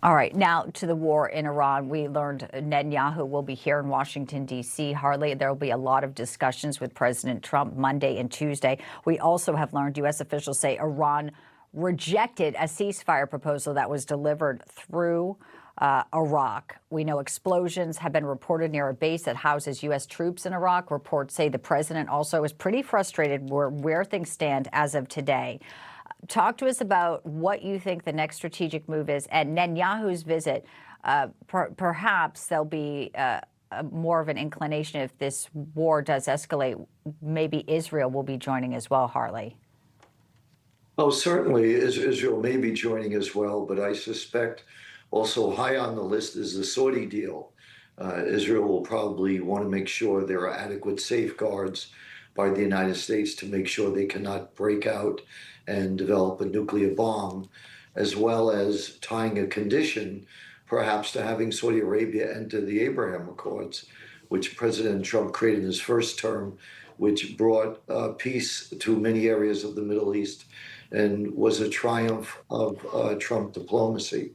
All right, now to the war in Iran. We learned Netanyahu will be here in Washington, D.C. Harley, there will be a lot of discussions with President Trump Monday and Tuesday. We also have learned U.S. officials say Iran rejected a ceasefire proposal that was delivered through Iraq. We know explosions have been reported near a base that houses U.S. troops in Iraq. Reports say the president also is pretty frustrated where things stand as of today. Talk to us about what you think the next strategic move is. And Netanyahu's visit, perhaps there'll be more of an inclination if this war does escalate. Maybe Israel will be joining as well, Harley. Oh, certainly Israel may be joining as well, but I suspect also high on the list is the Saudi deal. Israel will probably want to make sure there are adequate safeguards by the United States to make sure they cannot break out and develop a nuclear bomb, as well as tying a condition perhaps to having Saudi Arabia enter the Abraham Accords, which President Trump created in his first term, which brought peace to many areas of the Middle East and was a triumph of Trump diplomacy.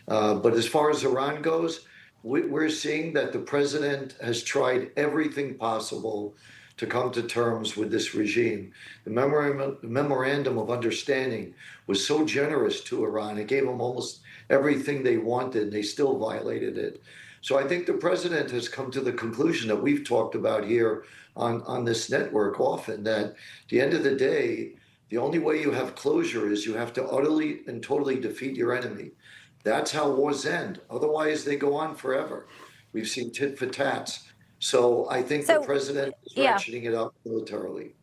But as far as Iran goes, we're seeing that the president has tried everything possible to come to terms with this regime. The memorandum of understanding was so generous to Iran. It gave them almost everything they wanted, and they still violated it. So I think the president has come to the conclusion that we've talked about here on this network often, that at the end of the day, the only way you have closure is you have to utterly and totally defeat your enemy. That's how wars end. Otherwise, they go on forever. We've seen tit for tats. So I think the president is ratcheting it up militarily.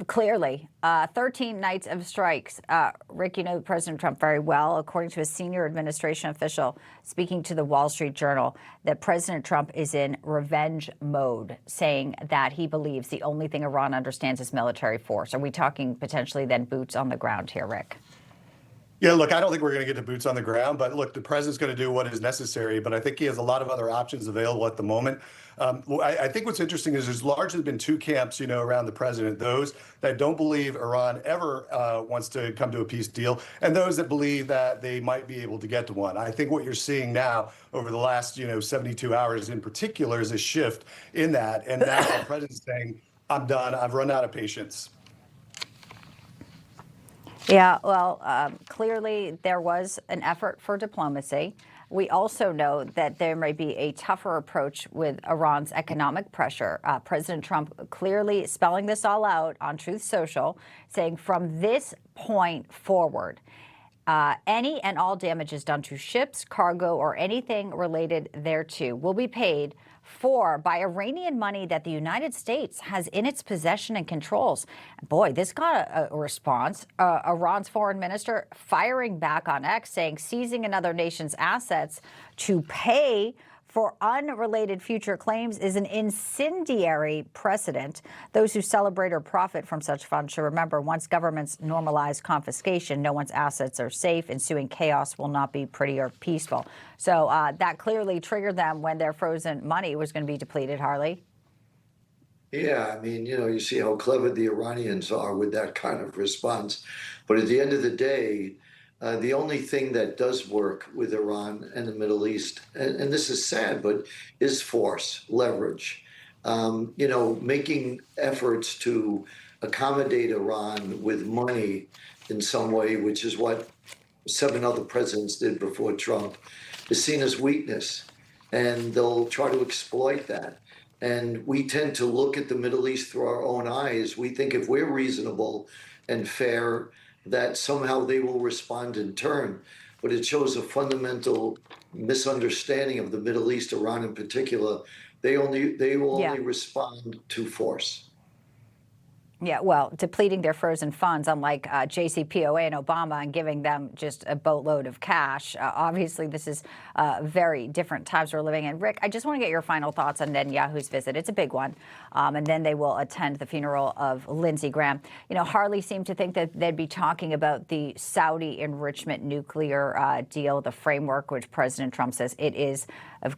Clearly, 13 nights of strikes. Rick, you know President Trump very well. According to a senior administration official speaking to the Wall Street Journal, that President Trump is in revenge mode, saying that he believes the only thing Iran understands is military force. Are we talking potentially then boots on the ground here, Rick? Yeah, look, I don't think we're going to get to boots on the ground, but look, the president's going to do what is necessary, but I think he has a lot of other options available at the moment. I think what's interesting is there's largely been two camps, around the president, those that don't believe Iran ever wants to come to a peace deal, and those that believe that they might be able to get to one. I think what you're seeing now over the last, 72 hours in particular is a shift in that, and now the president's saying, I'm done, I've run out of patience. Yeah, well, clearly there was an effort for diplomacy. We also know that there may be a tougher approach with Iran's economic pressure. President Trump clearly spelling this all out on Truth Social, saying from this point forward, any and all damages done to ships, cargo, or anything related thereto will be paid for by Iranian money that the United States has in its possession and controls. Boy, this got a response. Iran's foreign minister firing back on X, saying seizing another nation's assets to pay for unrelated future claims is an incendiary precedent. Those who celebrate or profit from such funds should remember, once governments normalize confiscation, no one's assets are safe. Ensuing chaos will not be pretty or peaceful. So that clearly triggered them when their frozen money was going to be depleted, Harley. Yeah, I mean, you see how clever the Iranians are with that kind of response. But at the end of the day, the only thing that does work with Iran and the Middle East, and this is sad, but is force, leverage. Making efforts to accommodate Iran with money in some way, which is what 7 other presidents did before Trump, is seen as weakness. And they'll try to exploit that. And we tend to look at the Middle East through our own eyes. We think if we're reasonable and fair, that somehow they will respond in turn. But it shows a fundamental misunderstanding of the Middle East, Iran in particular. They will only respond to force. Yeah, well, depleting their frozen funds, unlike JCPOA and Obama, and giving them just a boatload of cash. Obviously, this is very different times we're living in. Rick, I just want to get your final thoughts on Netanyahu's visit. It's a big one. And then they will attend the funeral of Lindsey Graham. Harley seemed to think that they'd be talking about the Saudi enrichment nuclear deal, the framework, which President Trump says it is, of